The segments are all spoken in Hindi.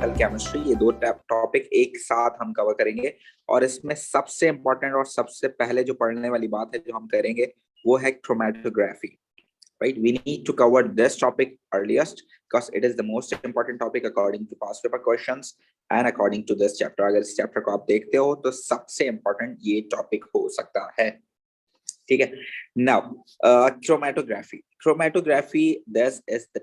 एक्सपेरिमेंटल केमिस्ट्री, ये दो टॉपिक एक साथ हम कवर करेंगे। और इसमें सबसे इंपॉर्टेंट और सबसे पहले जो पढ़ने वाली बात है जो हम करेंगे वो है chromatography. Right, we need to cover this topic earliest because it is the most important topic according to past paper questions and according to this chapter. अगर इस चैप्टर को आप देखते हो तो सबसे इंपॉर्टेंट ये टॉपिक हो सकता है। ठीक है, now chromatography, this is the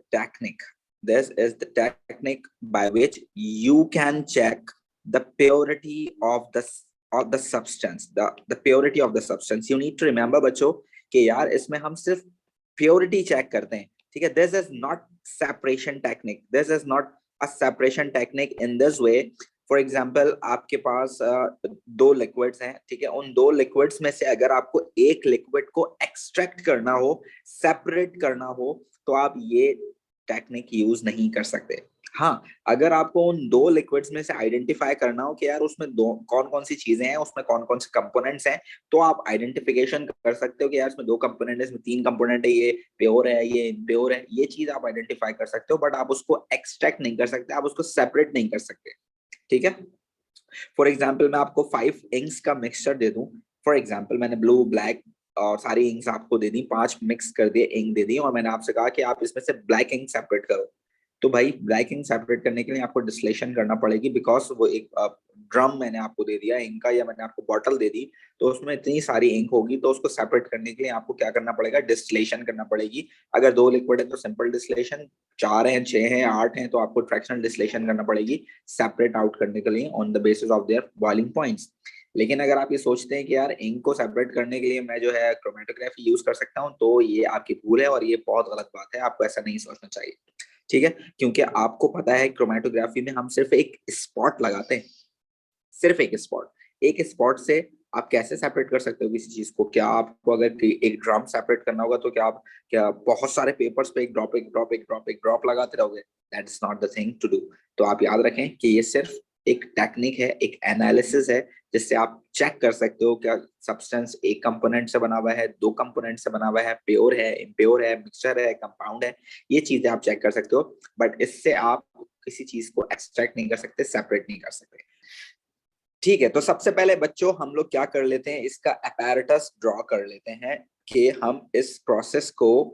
technique by which you can check the purity of the substance, the purity of the substance. You need to remember बच्चों कि यार इसमें हम सिर्फ प्योरिटी चेक करते हैं। ठीक है, this is not separation technique, this is not a separation technique in this way. For example आपके पास दो लिक्विड्स हैं, ठीक है, उन दो लिक्विड्स में से अगर आपको एक लिक्विड को एक्सट्रैक्ट करना हो, सेपरेट करना हो, तो आप ये टेक्निक यूज नहीं कर सकते। हाँ, अगर आपको उन दो लिक्विड्स में से आइडेंटिफाई करना हो कि यार उसमें दो कौन कौन सी चीजें हैं, उसमें कौन कौन से कंपोनेंट्स हैं, तो आप आइडेंटिफिकेशन कर सकते हो कि यार इसमें दो कंपोनेंट है, इसमें तीन कंपोनेंट है, ये प्योर है, ये इम्प्योर है, ये चीज आप आइडेंटिफाई कर सकते हो। बट आप उसको एक्सट्रैक्ट नहीं कर सकते, आप उसको सेपरेट नहीं कर सकते। ठीक है, फॉर एग्जाम्पल मैं आपको 5 इंक्स का मिक्सचर दे दूं। फॉर एग्जाम्पल मैंने ब्लू, ब्लैक और सारी इंक्स आपको दे दी, 5 मिक्स कर दिए, इंक दे दी, और मैंने आपसे कहा कि आप इसमें से ब्लैक इंक सेपरेट करो। तो भाई ब्लैक इंक सेपरेट करने के लिए आपको डिस्टिलेशन करना पड़ेगी, बिकॉज वो एक ड्रम मैंने आपको दे दिया इंक का, या मैंने आपको बॉटल दे दी, तो उसमें इतनी सारी इंक होगी, तो उसको सेपरेट करने के लिए आपको क्या करना पड़ेगा, डिस्टिलेशन करना पड़ेगी। अगर 2 लिक्विड है तो सिंपल डिस्टिलेशन, 4 हैं, 6 हैं, 8 हैं, तो आपको फ्रैक्शनल डिस्टिलेशन करना पड़ेगी सेपरेट आउट करने के लिए on the basis of their boiling points. लेकिन अगर आप ये सोचते हैं कि यार इंक को सेपरेट करने के लिए मैं जो है क्रोमेटोग्राफी यूज कर सकता हूँ, तो ये आपकी भूल है और ये बहुत गलत बात है, आपको ऐसा नहीं सोचना चाहिए। ठीक है, क्योंकि आपको पता है क्रोमेटोग्राफी में हम सिर्फ एक स्पॉट लगाते हैं, सिर्फ एक स्पॉट। एक स्पॉट से आप कैसे सेपरेट कर सकते हो किसी चीज को? क्या आपको अगर एक ड्रम सेपरेट करना होगा तो क्या आप बहुत सारे पेपर्स पे एक ड्रॉप एक ड्रॉप एक ड्रॉप एक ड्रॉप लगाते रहोगे? That is not the thing to do. तो आप याद रखें कि ये सिर्फ एक टेक्निक है, एक एनालिसिस है, जिससे आप चेक कर सकते हो क्या सब्सटेंस एक कंपोनेंट से बना हुआ है, दो कंपोनेंट से बना हुआ है, प्योर है, इम्प्योर है, मिक्सचर है, कंपाउंड है। ये चीजें आप चेक कर सकते हो, बट इससे आप किसी चीज को एक्सट्रैक्ट नहीं कर सकते, सेपरेट नहीं कर सकते। ठीक है, तो सबसे पहले बच्चों हम लोग क्या कर लेते हैं, इसका अपैरेटस ड्रॉ कर लेते हैं कि हम इस प्रोसेस को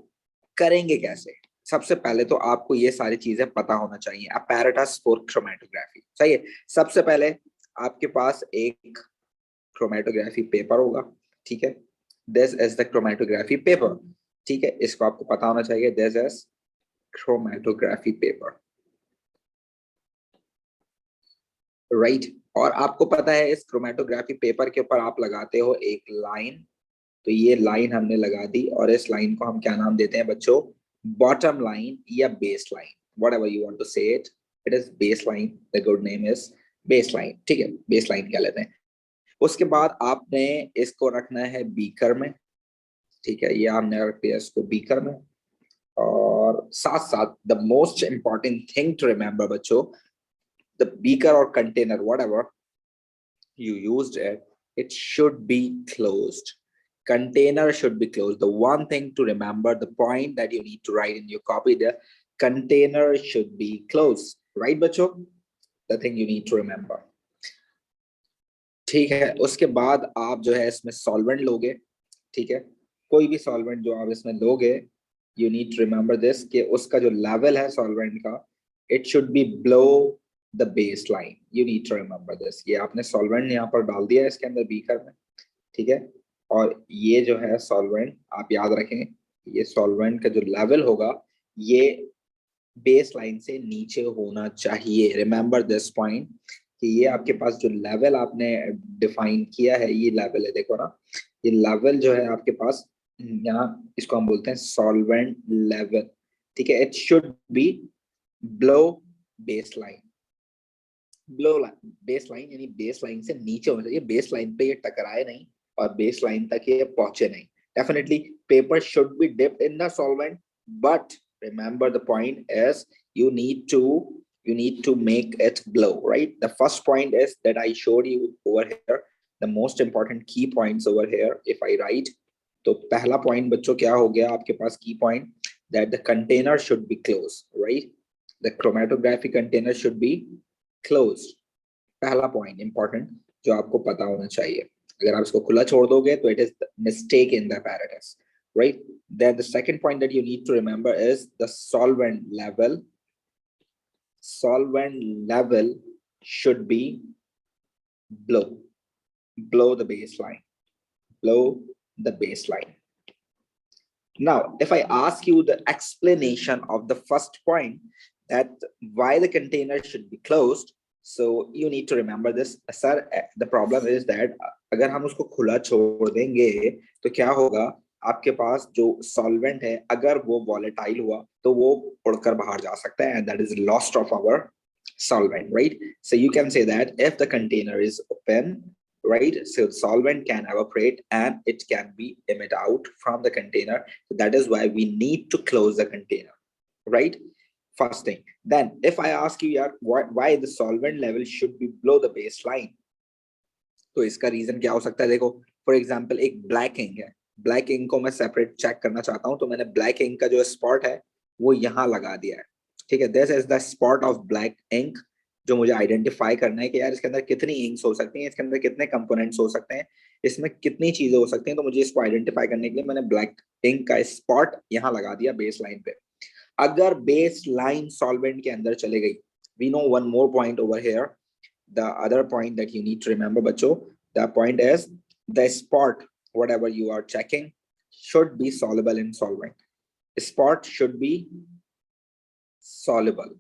करेंगे कैसे। सबसे पहले तो आपको ये सारी चीजें पता होना चाहिए, अपैरेटस फॉर क्रोमेटोग्राफी। सही है, सबसे पहले आपके पास एक क्रोमेटोग्राफी पेपर होगा। ठीक है, this is the chromatography paper. ठीक है, इसको आपको पता होना चाहिए, this is chromatography paper, right. और आपको पता है इस क्रोमेटोग्राफी पेपर के ऊपर आप लगाते हो एक लाइन। तो ये लाइन हमने लगा दी, और इस लाइन को हम क्या नाम देते हैं बच्चों? बॉटम लाइन या base line, whatever you want to say it, it is base line, the good name is base line. ठीक है, बेस लाइन कह लेते हैं। उसके बाद आपने इसको रखना है बीकर में। ठीक है, ये हमने रख दिया इसको बीकर में। और साथ साथ the most important thing to remember बच्चों, द बीकर और container whatever you used it, it should be closed. Container should be closed. The one thing to remember, the point that you need to write in your copy, the container should be closed, right बच्चों? The thing you need to remember. ठीक है, उसके बाद आप जो है इसमें सॉल्वेंट लोगे। ठीक है, कोई भी सॉल्वेंट जो आप इसमें लोगे, you need to remember this कि उसका जो लेवल है सॉल्वेंट का, it should be below the base line. You need to remember this. ये आपने सॉल्वेंट यहाँ पर डाल दिया है इसके अंदर बीकर में। ठीक है, और ये जो है सॉल्वेंट आप याद रखें, ये सॉल्वेंट का जो लेवल होगा ये बेस लाइन से नीचे होना चाहिए। रिमेंबर दिस पॉइंट कि ये आपके पास जो लेवल आपने डिफाइन किया है, ये लेवल है, देखो ना, ये लेवल जो है आपके पास यहाँ, इसको हम बोलते हैं सॉल्वेंट लेवल। ठीक है, it should be below base line. Below base line यानी बेस लाइन से नीचे होना चाहिए, बेस लाइन पे ये टकराए नहीं और बेस लाइन तक ये पहुंचे नहीं। Definitely paper should be dipped in the solvent, but remember the point is you need to make it blow, right? The first point is that I showed you over here, the most important key points over here. If I write, तो पहला point बच्चों क्या हो गया आपके पास key point, that the container should be closed, right? The chromatography container should be closed. पहला पॉइंट इंपॉर्टेंट जो आपको पता होना चाहिए, अगर आप इसको खुला छोड़ दोगे तो it is the mistake in the apparatus, right? Then the second point that you need to remember is the solvent level. Solvent level should be below the baseline, below the baseline. Now if I ask you the explanation of the first point, that why the container should be closed, so you need to remember this, sir. The problem is that अगर हम उसको खुला छोड़ देंगे तो क्या होगा, आपके पास जो सॉल्वेंट है अगर वो वॉलेटाइल हुआ तो वो उड़कर बाहर जा सकता है, and that is lost of our solvent, right? So you can say that if the container is open, right, so solvent can evaporate and it can be emit out from the container. So that is why we need to close the container, right? First thing. Then if I ask you yaar, why the solvent level should be below the baseline, तो इसका रीजन क्या हो सकता है? देखो फॉर एग्जांपल एक ब्लैक इंक है, ब्लैक इंक को मैं सेपरेट चेक करना चाहता हूं, तो मैंने ब्लैक इंक का जो स्पॉट है वो यहाँ लगा दिया है, ठीक है? This is the spot of black ink, जो मुझे आइडेंटिफाई करना है कि यार इसके अंदर कितनी इंक्स हो सकती हैं, इसके अंदर कितने कंपोनेंट्स हो सकते हैं, इसमें कितनी चीजें हो सकती हैं। तो मुझे इसको आइडेंटिफाई करने के लिए मैंने ब्लैक इंक का स्पॉट यहाँ लगा दिया बेस लाइन पे। अगर बेस लाइन सॉल्वेंट के अंदर चले गई, we know one more point over here, the other point that you need to remember bacho, the point is the spot whatever you are checking should be soluble in solvent. Spot should be soluble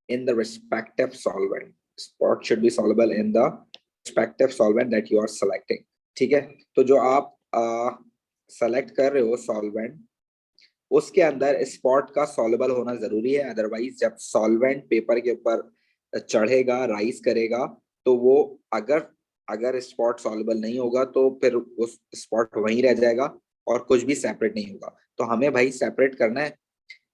in the respective solvent. Spot should be soluble in the respective solvent that you are selecting, ठीक है? तो जो आप सेलेक्ट कर रहे हो सॉल्वेंट, उसके अंदर स्पॉट का सॉल्युबल होना जरूरी है, अदरवाइज जब सॉल्वेंट पेपर के ऊपर चढ़ेगा, राइज करेगा, तो वो अगर स्पॉट सॉल्युबल नहीं होगा तो फिर उस स्पॉट वहीं रह जाएगा और कुछ भी सेपरेट नहीं होगा। तो हमें भाई सेपरेट करना है,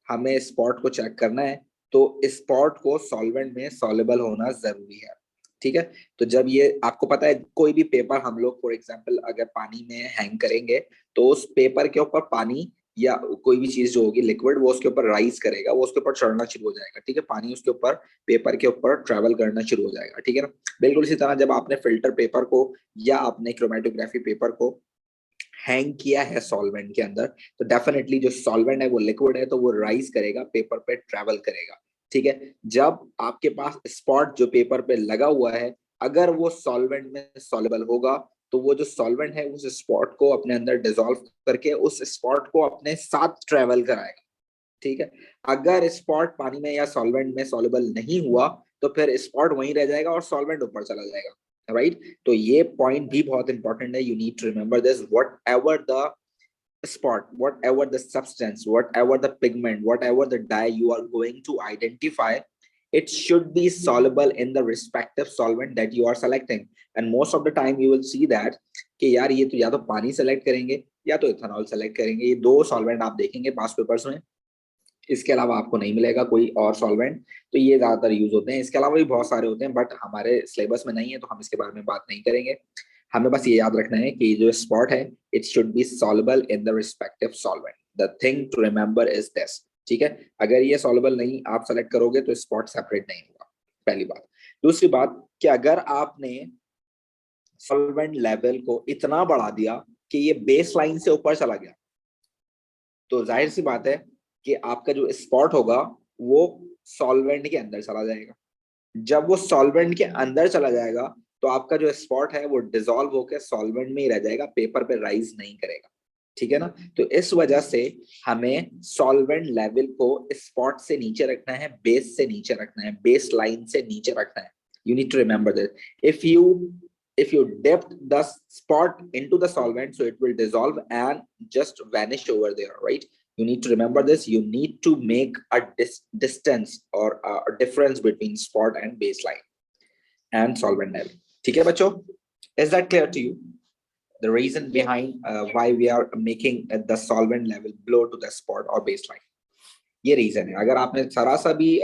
हमें स्पॉट को चेक करना है, तो स्पॉट को सॉल्वेंट में सॉल्युबल होना जरूरी है, ठीक है? तो जब ये आपको पता है, कोई भी पेपर हम लोग फॉर एग्जांपल अगर पानी में हैंग करेंगे तो उस पेपर के ऊपर पानी या कोई भी चीज जो होगी लिक्विड, वो उसके ऊपर राइज करेगा, वो उसके ऊपर चढ़ना शुरू हो जाएगा, ठीक है? पानी उसके ऊपर पेपर के ऊपर ट्रेवल करना शुरू हो जाएगा, ठीक है ना? बिल्कुल इसी तरह जब आपने फिल्टर पेपर को या आपने क्रोमेटोग्राफी पेपर को हैंग किया है सॉल्वेंट के अंदर, तो डेफिनेटली जो सॉल्वेंट है वो लिक्विड है, तो वो राइज करेगा, पेपर पे ट्रेवल करेगा, ठीक है? जब आपके पास स्पॉट जो पेपर पे लगा हुआ है, अगर वो सॉल्वेंट में सॉल्युबल होगा, तो वो जो सॉल्वेंट है उस स्पॉट को अपने अंदर डिसॉल्व करके उस स्पॉट को अपने साथ ट्रेवल कराएगा, ठीक है? अगर स्पॉट पानी में या सॉल्वेंट में सॉल्युबल नहीं हुआ तो फिर स्पॉट वहीं रह जाएगा और सॉल्वेंट ऊपर चला जाएगा, राइट? तो ये पॉइंट भी बहुत इंपॉर्टेंट है, you need to remember this, whatever the spot, whatever the substance, whatever the pigment, whatever the dye you are going to identify, it should be soluble in the respective solvent that you are selecting. And most of the time you will see that कि यार ये तो या तो पानी सेलेक्ट करेंगे या तो इथेनॉल सेलेक्ट करेंगे, ये दो सॉल्वेंट आप देखेंगे पास पेपर्स में, इसके अलावा आपको नहीं मिलेगा कोई और सॉल्वेंट। तो ये ज्यादातर यूज होते हैं, इसके अलावा भी बहुत सारे होते हैं बट हमारे सिलेबस में नहीं है, तो हम इसके बारे में बात नहीं करेंगे। हमें बस ये याद रखना है कि जो स्पॉट है it should be soluble in the respective solvent. The thing to remember is this, ठीक है? अगर ये सॉल्युबल नहीं आप सेलेक्ट करोगे तो स्पॉट सेपरेट नहीं होगा, पहली बात। दूसरी बात कि अगर आपने सॉल्वेंट लेवल को इतना बढ़ा दिया कि ये बेस लाइन से ऊपर चला गया, तो जाहिर सी बात है कि आपका जो स्पॉट होगा वो सॉल्वेंट के अंदर चला जाएगा। जब वो सॉल्वेंट के अंदर चला जाएगा तो आपका जो स्पॉट है वो डिसॉल्व होकर सॉल्वेंट में ही रह जाएगा, पेपर पे राइज नहीं करेगा, ठीक है ना? तो इस वजह से हमें सॉल्वेंट लेवल को स्पॉट से नीचे रखना है, बेस से नीचे रखना है, बेस लाइन से नीचे रखना है। You need to remember this. if you dip the spot into the solvent, so it will dissolve and just vanish over there, right? You need to remember this. You need to make a distance or a difference between spot and baseline and solvent level. ठीक है बच्चों? Is that clear to you? The reason behind why we are making the solvent level below to the spot or baseline. ये रीजन है। अगर आपने सारा सा भी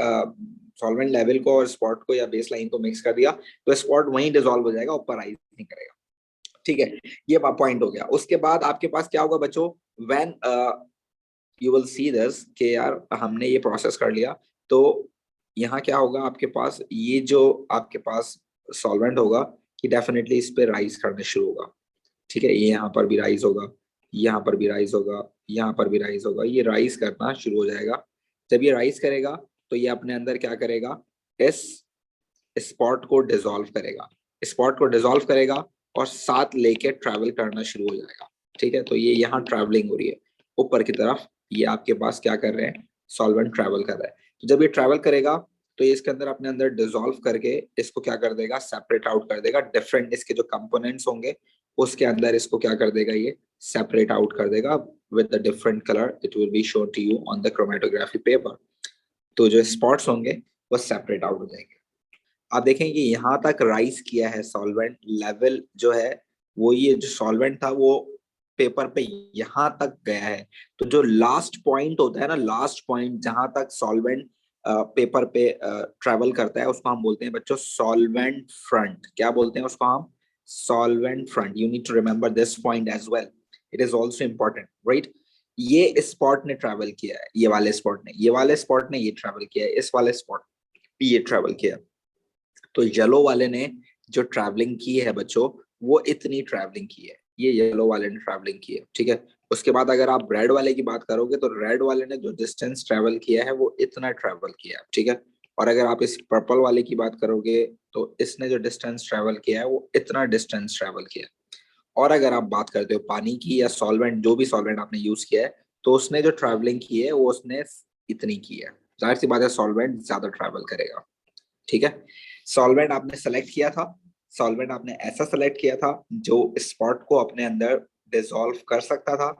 सॉल्वेंट लेवल को और स्पॉट को या बेस लाइन को मिक्स कर दिया तो स्पॉट वहीं डिसॉल्व हो जाएगा, ऊपर राइज नहीं करेगा, ठीक है? ये पॉइंट हो गया। उसके बाद आपके पास क्या होगा बच्चों? When you will see this कि यार हमने ये प्रोसेस कर लिया, तो यहाँ क्या होगा आपके पास, ये जो आपके पास सॉल्वेंट होगा कि डेफिनेटली इस पे राइज करने शुरू होगा। ठीक है, ये यहाँ पर भी राइज होगा, यहाँ पर भी राइज होगा, यहाँ पर भी राइज होगा, ये राइज करना शुरू हो जाएगा। जब ये राइज करेगा तो ये अपने अंदर क्या करेगा, इस स्पॉट को डिसॉल्व करेगा, स्पॉट को डिसॉल्व करेगा और साथ लेके ट्रैवल करना शुरू हो जाएगा। ठीक है, तो ये यहाँ ट्रैवलिंग हो रही है ऊपर की तरफ, ये आपके पास क्या कर रहे हैं, सॉल्वेंट ट्रैवल कर रहा है। तो जब ये ट्रैवल करेगा तो ये इसके अंदर अपने अंदर डिसॉल्व करके इसको क्या कर देगा, सेपरेट आउट कर देगा, डिफरेंट इसके जो कंपोनेंट्स होंगे उसके अंदर इसको क्या कर देगा, ये सेपरेट आउट कर देगा with the different colour, it will be shown to you on the chromatography paper. तो जो स्पॉट्स होंगे वो सेपरेट आउट हो जाएंगे। आप देखेंगे यहाँ तक राइज किया है सॉल्वेंट लेवल जो है, वो ये जो सॉल्वेंट था वो पेपर पे यहाँ तक गया है। तो जो लास्ट पॉइंट होता है ना, लास्ट पॉइंट जहां तक सॉल्वेंट पेपर पे ट्रेवल करता है उसको हम बोलते हैं बच्चों सॉल्वेंट फ्रंट। क्या बोलते हैं उसको हम, solvent front. You need to remember this point as well, it is also important, right. ये स्पॉट ने ट्रेवल किया है, ये वाले स्पॉट ने, ये वाले स्पॉट ने ये ट्रेवल किया है, इस वाले स्पॉट ये ट्रेवल किया। तो येलो वाले ने जो ट्रैवलिंग की है बच्चों, वो इतनी ट्रैवलिंग की है, ये येलो वाले ने ट्रैवलिंग की है। ठीक है, उसके बाद अगर आप रेड वाले की बात करोगे तो रेड वाले ने जो डिस्टेंस ट्रैवल किया है वो इतना ट्रैवल किया है। ठीक है, और अगर आप इस पर्पल वाले की बात करोगे तो इसने जो डिस्टेंस ट्रैवल किया है वो इतना डिस्टेंस ट्रैवल किया है। और अगर आप बात करते हो पानी की या सॉल्वेंट, जो भी सॉल्वेंट आपने यूज किया है, तो उसने जो ट्रैवलिंग की है वो उसने इतनी की है। जाहिर सी बात है सॉल्वेंट ज्यादा ट्रैवल करेगा। ठीक है, सॉल्वेंट आपने सेलेक्ट किया था, सॉल्वेंट आपने ऐसा सेलेक्ट किया था जो स्पॉट को अपने अंदर डिसॉल्व कर सकता था।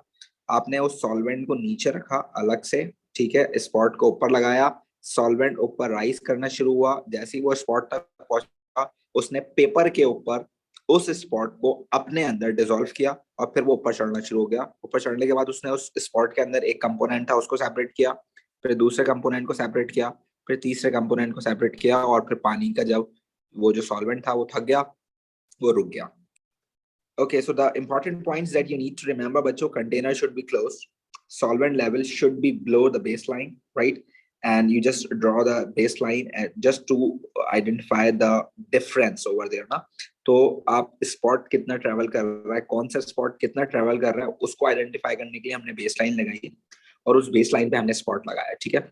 आपने उस सॉल्वेंट को नीचे रखा अलग से, ठीक है, स्पॉट को ऊपर लगाया, सॉल्वेंट ऊपर राइज करना शुरू हुआ। जैसे ही वो स्पॉट तक पहुंचा उसने पेपर के ऊपर उस स्पॉट को अपने अंदर डिसॉल्व किया और फिर वो ऊपर चढ़ना शुरू हो गया। ऊपर चढ़ने के बाद उसने उस स्पॉट के अंदर एक कंपोनेंट था उसको सेपरेट किया, फिर दूसरे कंपोनेंट को सेपरेट किया, फिर तीसरे कंपोनेंट को सेपरेट किया, और फिर पानी का जब वो जो सॉल्वेंट था वो थक गया, वो रुक गया। Okay, so the important points that you need to remember, बच्चों, container should be closed, solvent level should be below the baseline, right? And you just draw the baseline and just to identify the difference over there ना। तो आप स्पॉट कितना ट्रेवल कर रहा है, कौन सा स्पॉट कितना ट्रेवल कर रहा है, उसको आइडेंटिफाई करने के लिए हमने बेसलाइन लगाई है और उस बेसलाइन पे हमने स्पॉट लगाया है। ठीक है,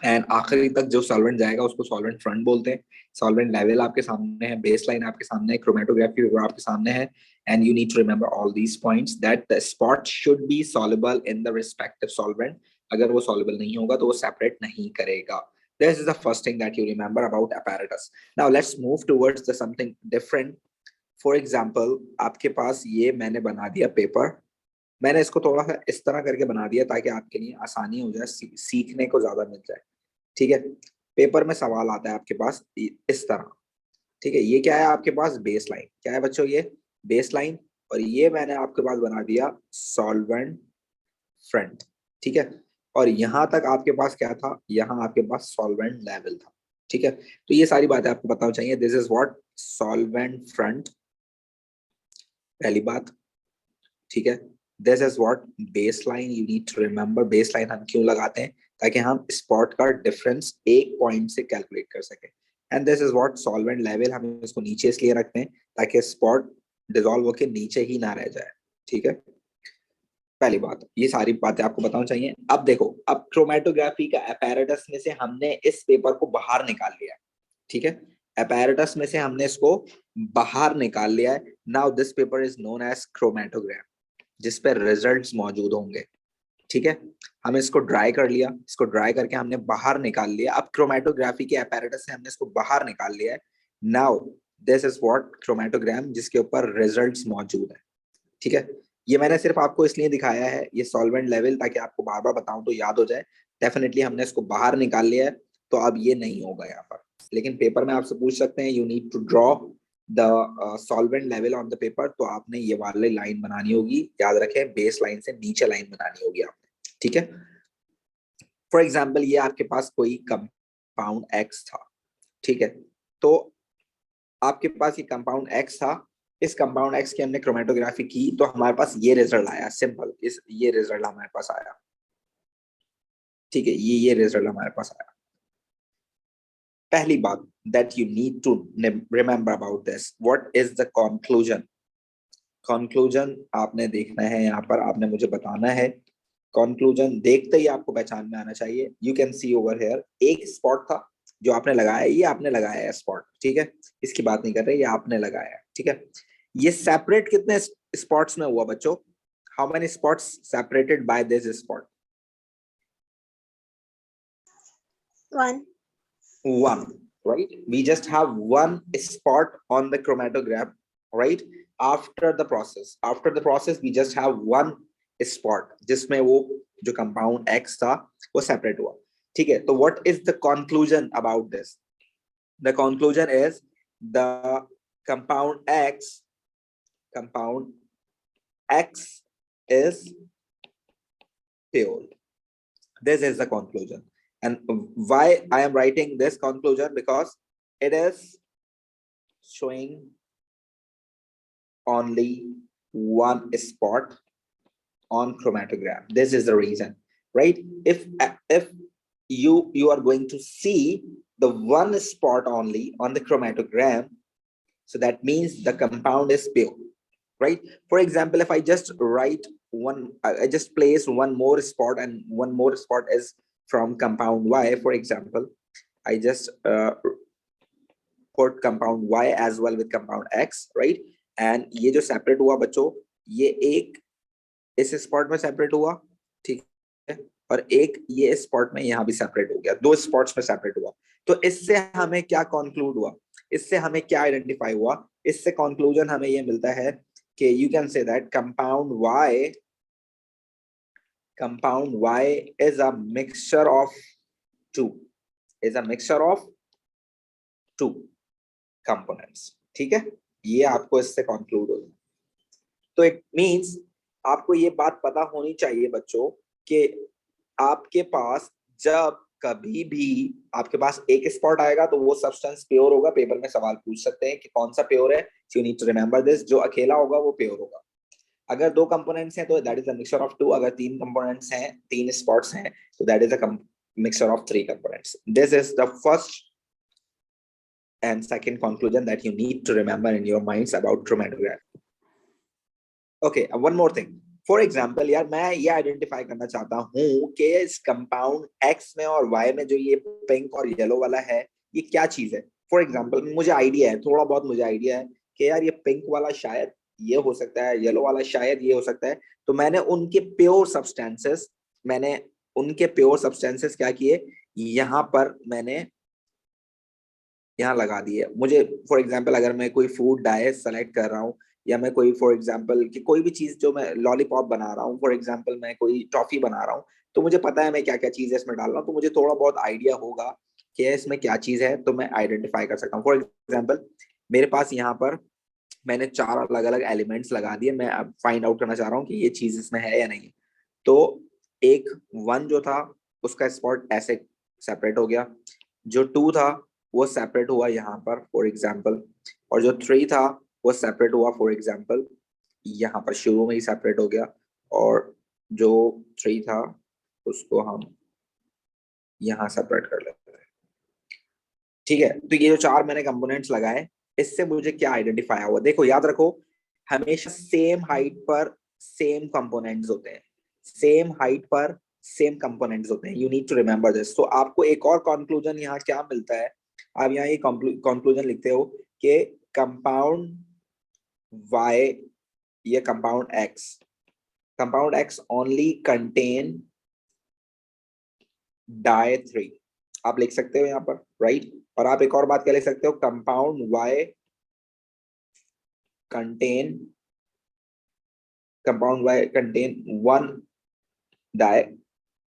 एंड आखिरी तक जो सॉल्वेंट जाएगा उसको सॉल्वेंट फ्रंट बोलते हैं। सॉल्वेंट लेवल आपके सामने है, बेसलाइन आपके सामने है, क्रोमेटोग्राफी आपके सामने है, and you need to remember all these points that the spot should be soluble in the respective solvent। अगर वो soluble नहीं होगा तो वो separate नहीं करेगा। This is the first thing that you remember about apparatus। Now let's move towards the something different। For example, आपके पास ये मैंने बना दिया पेपर, मैंने इसको थोड़ा सा इस तरह करके बना दिया ताकि आपके लिए आसानी हो जाए, सीखने को ज्यादा मिल जाए। ठीक है, पेपर में सवाल आता है आपके पास इस तरह। ठीक है, ये क्या है आपके पास, बेस लाइन। क्या है बच्चों, ये बेस लाइन, और ये मैंने आपके पास बना दिया सॉल्वेंट फ्रंट। ठीक है, और यहां तक आपके पास क्या था, यहाँ आपके पास सॉल्वेंट लेवल था। ठीक है, तो ये सारी बातें आपको बताना चाहिए। This is what solvent front, पहली बात। ठीक है, this is what base line, you need to remember base line हम क्यों लगाते हैं, ताकि हम स्पॉट का डिफरेंस एक पॉइंट से कैलकुलेट कर सके। And this is what solvent level, हम इसको नीचे इसलिए रखते हैं ताकि स्पॉट डिसॉल्व होकर नीचे ही ना रह जाए। ठीक है, पहली बात, ये सारी बातें आपको बताना चाहिए। अब देखो, अब क्रोमेटोग्राफी का अपैरेटस में से हमने इस पेपर को बाहर निकाल लिया है। ठीक है, अपैरेटस में से हमने इसको बाहर निकाल लिया है। Now this paper is known as chromatogram, जिस पे रिजल्ट्स मौजूद होंगे। ठीक है, हमने इसको ड्राई कर लिया, इसको ड्राई करके हमने बाहर निकाल लिया। अब क्रोमेटोग्राफी के अपैरेटस से हमने इसको बाहर निकाल लिया है। Now this is what chromatogram, जिसके ऊपर रिजल्ट्स मौजूद है। ठीक है, ये मैंने सिर्फ आपको इसलिए दिखाया है ये सॉल्वेंट लेवल, ताकि आपको बार बार बताऊं तो याद हो जाए। डेफिनेटली हमने इसको बाहर निकाल लिया है, तो अब ये नहीं होगा यहाँ पर। लेकिन पेपर में आपसे पूछ सकते हैं, you need to draw the solvent level on the paper, तो आपने ये वाली लाइन बनानी होगी। याद रखें, बेस लाइन से नीचे लाइन बनानी होगी आपने। ठीक है, फॉर एग्जाम्पल ये आपके पास कोई कंपाउंड एक्स था। ठीक है, तो आपके पास ये कंपाउंड एक्स था, इस कंपाउंड एक्स की हमने क्रोमेटोग्राफी की तो हमारे पास ये रिजल्ट आया, सिंपल, इस ये रिजल्ट हमारे पास आया। ठीक है, ये रिजल्ट हमारे पास आया। पहली बात that you need to remember about this, what is the conclusion? Conclusion आपने देखना है, यहाँ पर आपने मुझे बताना है। Conclusion देखते ही आपको पहचान में आना चाहिए। You can see over here, एक स्पॉट था जो आपने लगाया, ये आपने लगाया है स्पॉट, ठीक है, इसकी बात नहीं कर रहे, ये आपने लगाया है, ठीक है। ये सेपरेट कितने स्पॉट्स में हुआ बच्चों? How many spots separated by this spot? one, right? We just have one spot on the chromatogram, right? After the process we just have one spot जिसमें वो जो compound X था वो separate हुआ, ठीक है। तो what is the conclusion about this? The conclusion is the compound X is pure. This is the conclusion. And why I am writing this conclusion? Because it is showing only one spot on chromatogram. This is the reason, right? If you are going to see the one spot only on the chromatogram, so that means the compound is pure, right? For example, if I just write one, I just place one more spot, and one more spot is from compound Y. For example, I just put compound Y as well with compound X, right? And ये जो separate हुआ बच्चों, ये एक इस स्पॉट में सेपरेट हुआ, ठीक है, और एक ये स्पॉट में यहाँ भी सेपरेट हो गया, दो स्पॉट्स में सेपरेट हुआ। तो इससे हमें क्या कंक्लूड हुआ, इससे हमें क्या आइडेंटिफाई हुआ? इससे कंक्लूजन हमें ये मिलता है कि you can say that compound Y is a mixture of two components, ठीक है। ये आपको इससे कंक्लूड हो। तो इट मींस आपको ये बात पता होनी चाहिए बच्चों कि आपके पास जब कभी भी आपके पास एक स्पॉट आएगा तो वो सब्सटेंस प्योर होगा। पेपर में सवाल पूछ सकते हैं कि कौन सा प्योर है, you need to remember this. जो अकेला होगा वो प्योर होगा। अगर दो कंपोनेंट्स हैं तो that is a mixture of two. अगर तीन कंपोनेंट्स हैं, तीन स्पॉट्स हैं, तो that is a mixture of three components. This is the first and second conclusion that you need to remember in your minds about chromatography. Okay, one more thing. For example, यार मैं ये आइडेंटिफाई करना चाहता हूँ कि इस कंपाउंड X में और Y में जो ये पिंक और येलो वाला है, ये क्या चीज है। फॉर एग्जाम्पल मुझे आइडिया है, थोड़ा बहुत मुझे आइडिया है कि यार ये पिंक वाला शायद ये हो सकता है, येलो वाला शायद ये हो सकता है। तो मैंने उनके प्योर सब्सटेंसेस क्या किए, यहाँ पर मैंने यहाँ लगा दिए। मुझे फॉर एग्जाम्पल अगर मैं कोई फूड डाई सेलेक्ट कर रहा हूँ, या मैं कोई फॉर एग्जाम्पल कि कोई भी चीज जो मैं लॉलीपॉप बना रहा हूँ, फॉर एग्जाम्पल मैं कोई टॉफी बना रहा हूँ, तो मुझे पता है मैं क्या क्या चीज इसमें डाल रहा हूँ। तो मुझे थोड़ा बहुत आइडिया होगा कि इसमें क्या चीज है, तो मैं आइडेंटिफाई कर सकता हूँ। फॉर एग्जाम्पल मेरे पास यहाँ पर मैंने चार अलग अलग एलिमेंट्स लगा दिए। मैं अब फाइंड आउट करना चाह रहा हूँ कि ये चीज इसमें है या नहीं। तो एक 1 जो था उसका स्पॉट ऐसे सेपरेट हो गया, जो 2 था वो सेपरेट हुआ यहाँ पर फॉर एग्जाम्पल, और जो 3 था वो सेपरेट हुआ फॉर एग्जाम्पल यहाँ पर शुरू में ही सेपरेट हो गया, और जो 3 था उसको हम यहाँ सेपरेट कर लेते हैं, ठीक है। तो ये जो चार मैंने कंपोनेंट्स लगाए, इससे मुझे क्या आइडेंटिफाई हुआ? देखो याद रखो, हमेशा सेम हाइट पर सेम कंपोनेंट्स होते हैं, सेम हाइट पर सेम कंपोनेंट्स होते हैं। You need to remember this. तो आपको एक और कंक्लूजन यहाँ क्या मिलता है, आप यहाँ ये कंक्लूजन लिखते हो कि कंपाउंड Y ये compound X only contain dye 3, आप लिख सकते हो यहाँ पर, राइट। और आप एक और बात क्या लिख सकते हो, compound Y contain one die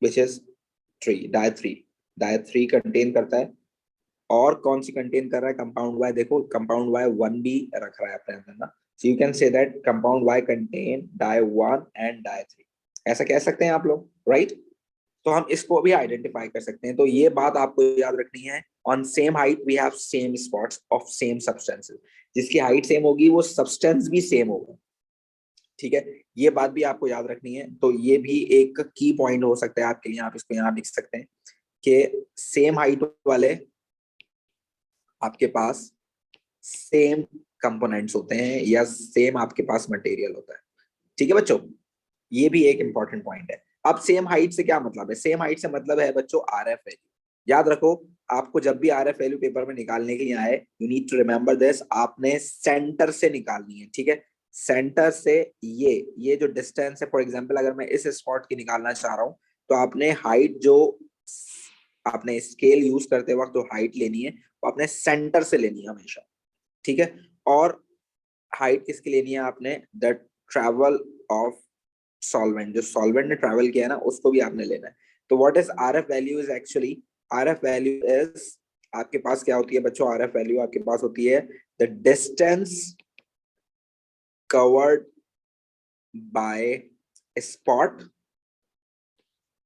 which is 3, die 3 contain करता है। और कौन सी कंटेन कर रहा है कंपाउंड Y? देखो कंपाउंड Y 1 भी रख रहा है अपने अंदर ना। So you can say that compound Y contain die 1 and die 3, ऐसा कह सकते हैं आप लोग, राइट। तो हम इसको भी आइडेंटिफाई कर सकते हैं। तो ये बात आपको याद रखनी है, on same height we have same spots of same substances. जिसकी हाइट सेम होगी वो सब्सटेंस भी सेम होगा, ठीक है। ये बात भी आपको याद रखनी है। तो ये भी एक की पॉइंट हो सकता है आपके लिए, आप इसको यहाँ लिख सकते हैं कि सेम हाइट वाले आपके पास सेम कंपोनेंट्स होते हैं या सेम आपके पास मटेरियल होता है। ठीक है बच्चों, ये भी एक इंपॉर्टेंट पॉइंट है। अब सेम हाइट से क्या मतलब है? सेम हाइट से मतलब है बच्चों आरएफ वैल्यू। याद रखो, आपको जब भी आरएफ वैल्यू पेपर में निकालने के लिए आए, you need to remember this, आपने सेंटर से निकालनी है। ठीक है, सेंटर से ये जो डिस्टेंस है, फॉर एग्जांपल अगर मैं इस स्पॉट की निकालना चाह रहा हूं, तो आपने हाइट जो आपने स्केल यूज करते वक्त जो हाइट लेनी है वो आपने सेंटर से लेनी है हमेशा। ठीक है, और हाइट किसकी लेनी है आपने? द ट्रेवल ऑफ सॉल्वेंट, जो सॉल्वेंट ने ट्रैवल किया है ना, उसको भी आपने लेना है। तो what is RF value? Is actually, RF value is, आपके पास क्या होती है बच्चों? आरएफ वैल्यू आपके पास होती है the distance covered bye spot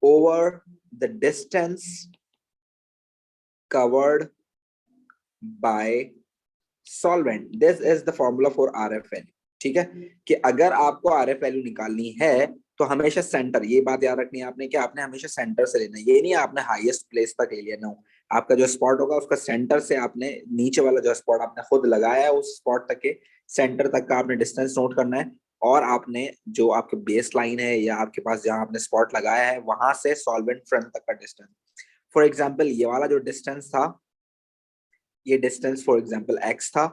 over the distance covered bye solvent. This is the formula for RF value. ठीक है, कि अगर आपको आरएफ वैल्यू निकालनी है तो हमेशा सेंटर, ये बात याद रखनी है आपने कि आपने हमेशा सेंटर से लेना है। ये नहीं आपने हाईएस्ट प्लेस तक ले लिया, नो। आपका जो स्पॉट होगा उसका सेंटर से आपने नीचे वाला जो स्पॉट आपने खुद लगाया है उस स्पॉट तक के सेंटर तक का आपने डिस्टेंस नोट करना है। और आपने जो आपके बेस लाइन है या आपके पास जहां आपने स्पॉट लगाया है वहां से सॉल्वेंट फ्रंट तक का डिस्टेंस। फॉर एग्जाम्पल ये वाला जो डिस्टेंस था, ये डिस्टेंस फॉर एग्जांपल x था,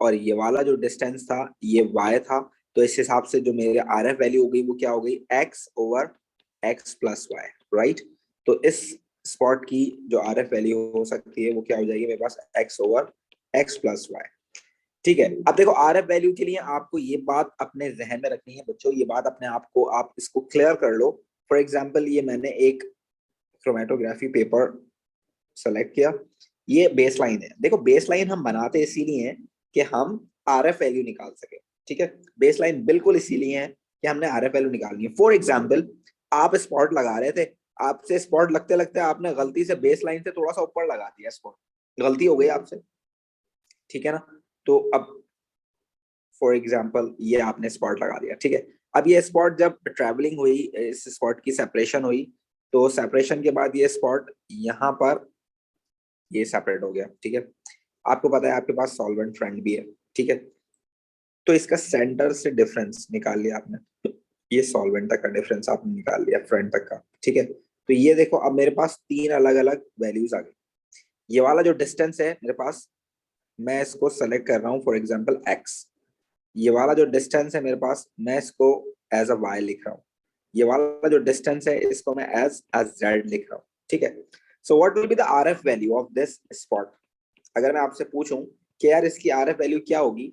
और ये वाला जो डिस्टेंस था ये y था। तो इस हिसाब से जो मेरे आरएफ वैल्यू हो गई वो क्या हो गई? x over x plus y, right. तो इस स्पॉट की जो आरएफ वैल्यू हो सकती है वो क्या हो जाएगी मेरे पास? x over x plus y. ठीक है, अब देखो आरएफ वैल्यू के लिए आपको ये बात अपने जहन में रखनी है बच्चों, ये बात अपने आप को, आप इसको क्लियर कर लो। फॉर एग्जाम्पल ये मैंने एक क्रोमेटोग्राफी पेपर सेलेक्ट किया, ये बेस लाइन है। देखो बेस लाइन हम बनाते इसीलिए हैं कि हम आरएफ वैल्यू निकाल सके। ठीक है, बेस लाइन बिल्कुल इसीलिए है कि हमने आरएफ वैल्यू निकालनी है। फॉर एग्जांपल आप स्पॉट लगा रहे थे, आपसे स्पॉट लगते लगते आपने गलती से बेस लाइन से थोड़ा सा ऊपर लगा दिया स्पॉट, गलती हो गई आपसे। ठीक है ना, तो अब फॉर एग्जाम्पल ये आपने स्पॉट लगा दिया। ठीक है, अब ये स्पॉट जब ट्रेवलिंग हुई, इस स्पॉट की सेपरेशन हुई, तो सेपरेशन के बाद ये स्पॉट यहाँ पर ये सेपरेट हो गया। ठीक है, आपको पता है आपके पास सॉल्वेंट फ्रंट भी है। ठीक है, तो इसका सेंटर से डिफरेंस निकाल लिया आपने, ये सॉल्वेंट तक का डिफरेंस आपने निकाल लिया फ्रंट तक का। ठीक है, तो ये देखो अब मेरे पास तीन अलग अलग वैल्यूज आ गई। ये वाला जो डिस्टेंस है मेरे पास, मैं इसको सेलेक्ट कर रहा हूँ फॉर एग्जाम्पल एक्स। ये वाला जो डिस्टेंस है मेरे पास, मैं इसको एज अ वाई लिख रहा हूँ। ये वाला जो डिस्टेंस है इसको मैं एज अ जेड लिख रहा हूँ। ठीक है, so what will be the RF value of this spot? अगर मैं आपसे पूछूं कि यार इसकी आरएफ वैल्यू क्या होगी,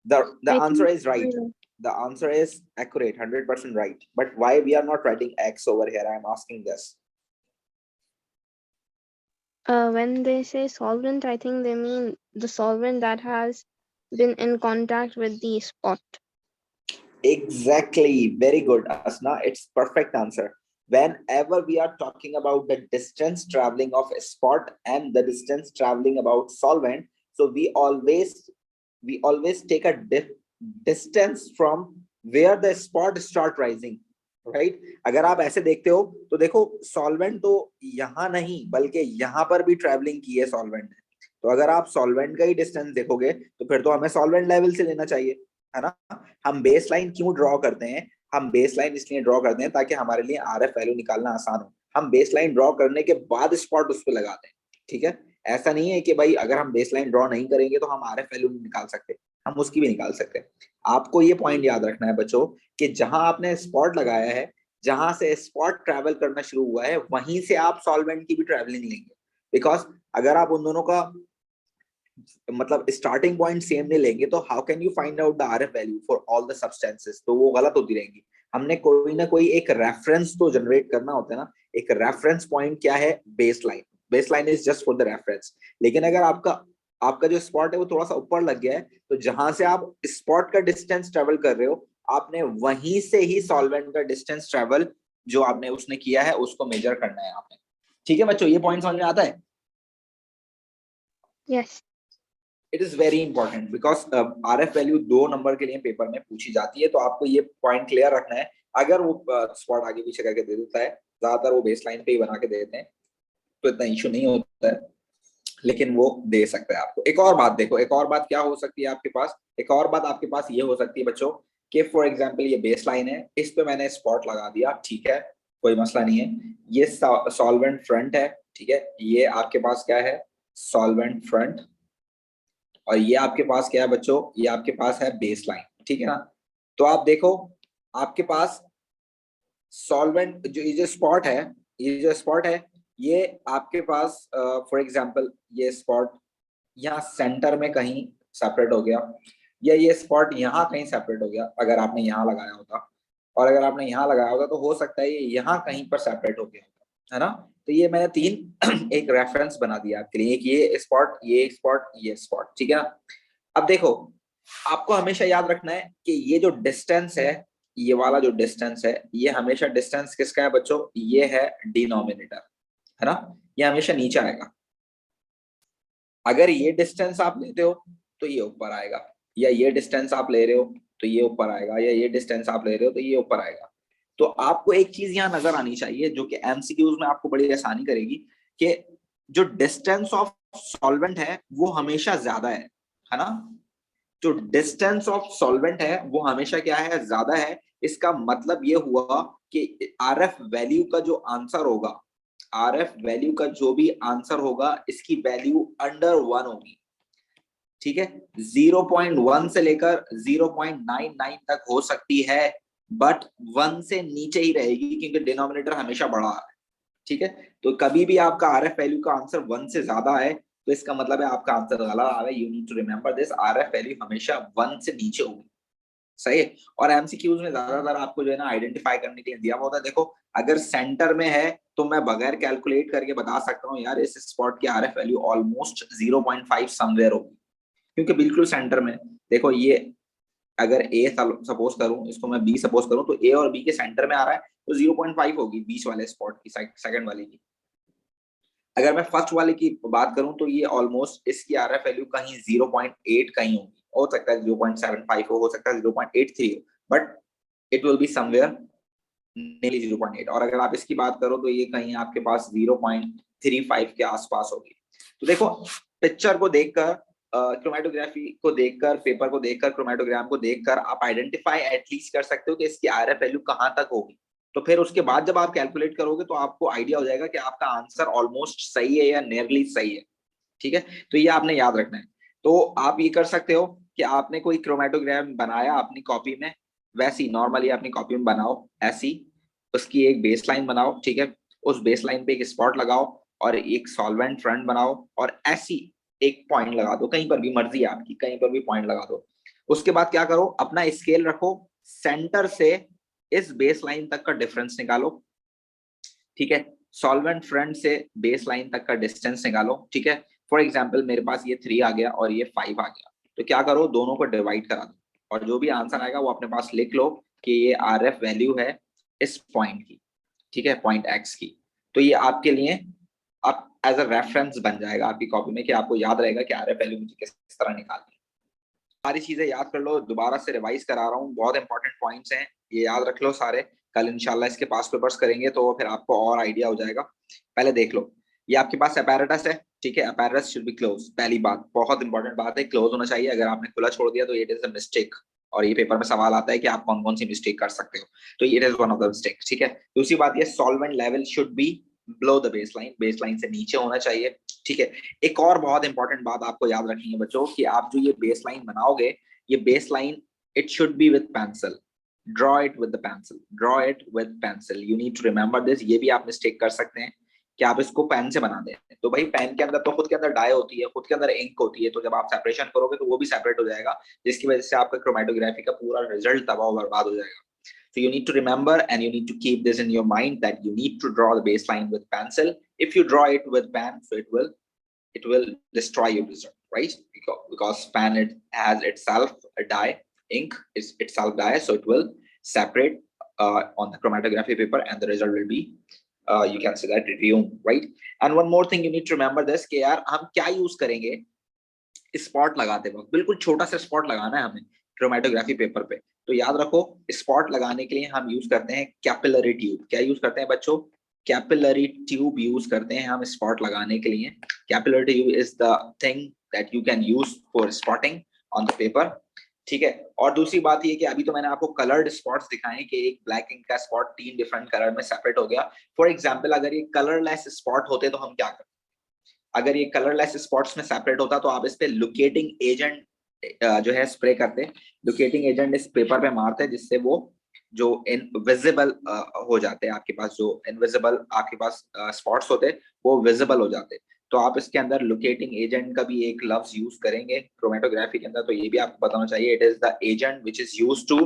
the I answer think is right. The answer is accurate, 100% right. But why we are not writing x over here? I am asking this. when they say solvent, I think they mean the solvent that has been in contact with the spot. Exactly. Very good, Asna. It's perfect answer. Whenever we are talking about the distance traveling of a spot and the distance traveling about solvent, so we always take a distance from where the spot start rising, right? अगर आप ऐसे देखते हो तो देखो सॉल्वेंट तो यहाँ नहीं बल्कि यहाँ पर भी ट्रेवलिंग की है सॉल्वेंट ने। तो अगर आप सॉल्वेंट का ही डिस्टेंस देखोगे तो फिर तो हमें सॉल्वेंट लेवल से लेना चाहिए, है ना। हम बेस लाइन क्यों ड्रॉ करते हैं? हम बेस लाइन इसलिए ड्रॉ करते हैं ताकि हमारे लिए आरएफ वैल्यू निकालना आसान हो। हम बेस लाइन ड्रॉ करने के बाद स्पॉट उस पर लगाते हैं। ठीक है, ऐसा नहीं है कि भाई अगर हम बेस लाइन ड्रॉ नहीं करेंगे तो हम आरएफ वैल्यू नहीं निकाल सकते, हम उसकी भी निकाल सकते हैं। आपको ये पॉइंट याद रखना है बच्चों कि जहां आपने स्पॉट लगाया है, जहां से स्पॉट ट्रैवल करना शुरू हुआ है, वहीं से आप सॉल्वेंट की भी ट्रैवलिंग लेंगे। बिकॉज अगर आप उन दोनों का मतलब स्टार्टिंग पॉइंट सेम नहीं लेंगे तो how can you find out the RF value for all the substances? तो वो गलत होती रहेंगी। हमने कोई ना कोई एक रेफरेंस तो जनरेट करना होता है ना। एक रेफरेंस पॉइंट क्या है? Base line. Base line is just for the reference. लेकिन अगर आपका आपका जो स्पॉट है वो थोड़ा सा ऊपर लग गया है, तो जहां से आप स्पॉट का डिस्टेंस ट्रेवल कर रहे हो, आपने वहीं से ही सॉल्वेंट का डिस्टेंस ट्रेवल जो आपने उसने किया है उसको मेजर करना है आपने। ठीक है बच्चों, ये पॉइंट समझ में आता है? Yes. It is very important because RF value 2 number के लिए पेपर में पूछी जाती है, तो आपको ये पॉइंट क्लियर रखना है। अगर वो स्पॉट आगे पीछे करके दे देता है, ज्यादातर वो बेस लाइन पे ही बना के दे देते हैं, तो इतना इशू नहीं होता है। लेकिन वो दे सकता है आपको। एक और बात देखो, एक और बात क्या हो सकती है आपके पास, एक और बात आपके पास ये हो सकती है बच्चों कि फॉर एग्जांपल ये बेस लाइन है, इस पे मैंने स्पॉट लगा दिया, ठीक है, कोई मसला नहीं है। ये सॉल्वेंट फ्रंट है, ठीक है, ये आपके पास क्या है, सॉल्वेंट फ्रंट, और ये आपके पास क्या है बच्चों, ये आपके पास है बेस लाइन, ठीक है ना। तो आप देखो आपके पास सॉल्वेंट जो ये जो स्पॉट है, ये जो स्पॉट है, ये आपके पास फॉर एग्जांपल ये स्पॉट यहाँ सेंटर में कहीं सेपरेट हो गया, या ये स्पॉट यहाँ कहीं सेपरेट हो गया अगर आपने यहाँ लगाया होता, और अगर आपने यहाँ लगाया होता तो हो सकता है ये यहाँ कहीं पर सेपरेट हो गया होता, है ना। तो ये मैंने तीन एक रेफरेंस बना दिया आपके लिए, एक ये स्पॉट, ये स्पॉट, ये स्पॉट, ठीक है ना। अब देखो आपको हमेशा याद रखना है कि ये जो डिस्टेंस है, ये वाला जो डिस्टेंस है, ये हमेशा डिस्टेंस किसका है बच्चों, ये है डिनोमिनेटर, है ना, ये हमेशा नीचे आएगा। अगर ये डिस्टेंस आप लेते हो तो ये ऊपर आएगा, या ये डिस्टेंस आप ले रहे हो तो ये ऊपर आएगा, या ये डिस्टेंस आप ले रहे हो तो ये ऊपर आएगा। तो आपको एक चीज यहाँ नजर आनी चाहिए जो कि एमसीक्यूज में आपको बड़ी आसानी करेगी, कि जो डिस्टेंस ऑफ सॉल्वेंट है वो हमेशा ज्यादा है ना। जो डिस्टेंस ऑफ सॉल्वेंट है वो हमेशा क्या है, ज्यादा है। इसका मतलब ये हुआ कि आरएफ वैल्यू का जो आंसर होगा, आरएफ वैल्यू का जो भी आंसर होगा, इसकी वैल्यू अंडर 1 होगी, ठीक है। 0.1 से लेकर 0.99 तक हो सकती है, बट 1 से नीचे ही रहेगी क्योंकि डिनोमिनेटर हमेशा बड़ा है, ठीक है। तो कभी भी आपका आरएफ वैल्यू का आंसर 1 से ज्यादा है तो इसका मतलब है आपका आंसर गलत आ रहा है। You need to remember this, RF value हमेशा 1 से नीचे होगी, सही है। और एमसीक्यूज में ज्यादातर आपको जो है ना आइडेंटिफाई करने के लिए दिया हुआ होता है। देखो अगर सेंटर में है तो मैं बगैर कैलकुलेट करके बता सकता हूँ यार इस स्पॉट की आरएफ वैल्यू ऑलमोस्ट 0.5 समवेयर होगी, क्योंकि बिल्कुल सेंटर में। देखो ये अगर ए सपोज करूं, इसको मैं बी सपोज करूं, तो ए और बी के सेंटर में आ रहा है तो 0.5 होगी बीच वाले स्पॉट की, सेकंड वाले की। अगर मैं फर्स्ट वाले की बात करूं तो ये ऑलमोस्ट इसकी आरएफ वैल्यू कहीं 0.8 कहीं होगी, हो सकता है 0.75 हो सकता है 0.83 हो, but it will be somewhere nearly 0.8। और अगर आप इसकी बात करो तो ये कहीं आपके पास 0.35 के आसपास होगी। तो देखो पिक्चर को देखकर, क्रोमेटोग्राफी को देखकर, पेपर को देखकर, क्रोमेटोग्राम को देखकर आप आइडेंटिफाई एटलीस्ट कर सकते हो कि इसकी आरएफ वैल्यू कहां तक होगी। तो फिर उसके बाद जब आप कैलकुलेट करोगे तो आपको आइडिया हो जाएगा कि आपका आंसर ऑलमोस्ट सही है या नियरली सही है, ठीक है। तो ये आपने याद रखना है। तो आप ये कर सकते हो कि आपने कोई क्रोमेटोग्राम बनाया अपनी कॉपी में, वैसी नॉर्मली अपनी कॉपी में बनाओ ऐसी, उसकी एक बेस लाइन बनाओ, ठीक है, उस बेस लाइन पे एक स्पॉट लगाओ और एक सॉल्वेंट फ्रंट बनाओ, और ऐसी एक पॉइंट लगा दो, कहीं पर भी मर्जी है आपकी, कहीं पर भी पॉइंट लगा दो। उसके बाद क्या करो, अपना स्केल रखो, सेंटर से इस बेस लाइन तक का डिफरेंस निकालो, ठीक है। सॉल्वेंट फ्रंट से बेस लाइन तक का डिस्टेंस निकालो, ठीक है। फॉर एग्जाम्पल मेरे पास ये 3 आ गया और ये 5 आ गया, तो क्या करो, दोनों को डिवाइड करा दो, और जो भी आंसर आएगा वो अपने पास लिख लो कि ये आरएफ वैल्यू है इस पॉइंट की, ठीक है, पॉइंट एक्स की। तो ये आपके लिए आप एज अ रेफरेंस बन जाएगा आपकी कॉपी में, कि आपको याद रहेगा कि आरएफ वैल्यू मुझे किस तरह निकालनी है। सारी चीजें याद कर लो, दोबारा से रिवाइज करा रहा हूँ, बहुत इंपॉर्टेंट पॉइंट्स हैं, ये याद रख लो सारे। कल इंशाल्लाह इसके पास पेपर्स करेंगे तो फिर आपको और आइडिया हो जाएगा। पहले देख लो, ये आपके पास अपैरेटस है, ठीक है, अपैरेटस शुड बी क्लोज, पहली बात, बहुत इंपॉर्टेंट बात है, क्लोज होना चाहिए। अगर आपने खुला छोड़ दिया तो इट इज अ मिस्टेक, और ये पेपर में सवाल आता है कि आप कौन कौन सी मिस्टेक कर सकते हो, तो it is one of the mistake, ठीक है। दूसरी बात ये solvent level should be below the base line से नीचे होना चाहिए, ठीक है। एक और बहुत इंपॉर्टेंट बात आपको याद रखनी है बच्चों, कि आप जो ये बेस लाइन बनाओगे, ये base line it should be with pencil, draw it with the pencil, draw it with pencil, you need to remember this। ये भी आप मिस्टेक कर सकते हैं कि आप इसको पेन से बना दें, तो भाई पेन के अंदर तो खुद के अंदर डाई होती है, खुद के अंदर इंक होती है, तो जब आप सेपरेशन करोगे तो वो भी सेपरेट हो जाएगा, जिसकी वजह से आपका क्रोमेटोग्राफी का पूरा रिजल्ट तबाह बर्बाद हो जाएगा। So you need to remember and you need to keep this in your mind that you need to draw the baseline with pencil. If you draw it with pen, so it will destroy your result, right? Because pen it has itself a dye, ink is itself dye, so it will separate on the chromatography paper and the result will be you can say that resume, right? And one more thing you need to remember this कि यार हम क्या यूज करेंगे स्पॉट लगाते वक्त, बिल्कुल छोटा सा स्पॉट लगाना है हमें क्रोमेटोग्राफी पेपर पे। तो याद रखो स्पॉट लगाने के लिए हम यूज करते हैं कैपिलरी ट्यूब। क्या यूज करते हैं बच्चों? कैपिलरी ट्यूब यूज करते हैं हम स्पॉट लगाने के लिए. Capillary tube is the thing that you can use for spotting on the paper. ठीक है. और दूसरी बात ये कि अभी तो मैंने आपको कलर्ड स्पॉट्स दिखाए कि एक ब्लैक इंक का स्पॉट 3 डिफरेंट कलर में सेपरेट हो गया. फॉर एग्जांपल अगर ये कलरलेस स्पॉट होते तो हम क्या करते? अगर ये कलरलेस स्पॉट्स में सेपरेट होता तो आप इस पे लुकेटिंग एजेंट जो है स्प्रे करते. लुकेटिंग एजेंट इस पेपर पे मारते हैं जिससे वो जो इनविजिबल हो जाते हैं. आपके पास जो इनविजिबल आपके पास स्पॉट्स होते वो विजिबल हो जाते. तो आप इसके अंदर लुकेटिंग एजेंट का भी एक लफ्ज यूज करेंगे क्रोमेटोग्राफी के अंदर. तो ये भी आपको बताना चाहिए. It is the agent which is used to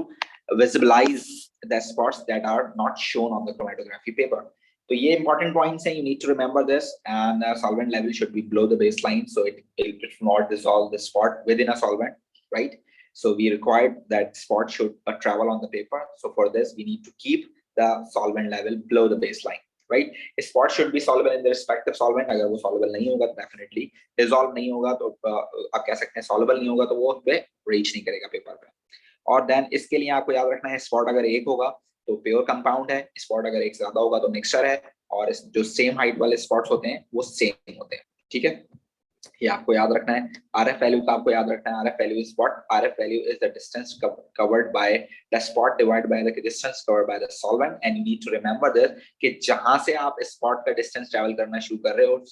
visualise the spots that are not shown on the chromatography paper. तो ये important points हैं. You need to remember this, and solvent level should be below the baseline, so it will not dissolve the spot within a solvent, right? So we required that spot should travel on the paper. So for this, we need to keep the solvent level below the baseline, right? A spot should be soluble in the respective solvent. अगर वो soluble नहीं होगा तो definitely dissolve नहीं होगा. तो आप कह सकते हैं soluble नहीं होगा तो वो उस पे reach नहीं करेगा पेपर पे. और देन इसके लिए आपको याद रखना है स्पॉट अगर एक होगा तो प्योर कंपाउंड है. स्पॉट अगर एक से ज्यादा होगा तो मिक्सचर है. और जो सेम हाइट वाले स्पॉट्स होते हैं वो सेम होते हैं. ठीक है. ये आपको याद रखना है. आरएफ वैल्यू का आपको याद रखना है. RF value is what? RF value is the distance covered by the spot divided by the distance covered by the solvent. And you need to remember this कि जहां से आप स्पॉट का डिस्टेंस ट्रैवल करना शुरू कर रहे हो,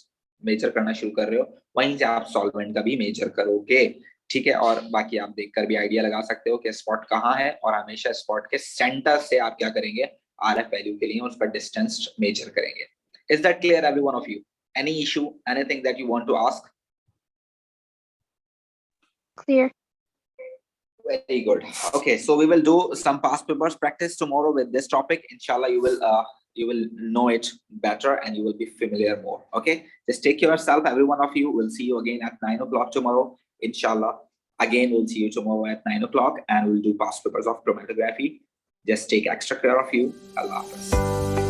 मेजर करना शुरू कर रहे हो, वहीं से आप सॉल्वेंट का भी मेजर करोगे. ठीक है. और बाकी आप देखकर भी आइडिया लगा सकते हो कि स्पॉट कहाँ है. और हमेशा स्पॉट के सेंटर से आप क्या करेंगे? आरएफ वैल्यू के लिए उसका डिस्टेंस मेजर करेंगे. Is that clear every one of you? Any issue, anything that you want to ask? Clear. Very good. Okay, so we will do some past papers practice tomorrow with this topic. Inshallah, you will know it better and you will be familiar more. Okay, just take care of yourself, every one of you. We'll see you again at 9 o'clock tomorrow. Inshallah, again we'll see you tomorrow at 9 o'clock and we'll do past papers of chromatography. Just take extra care of you. Allah Hafiz.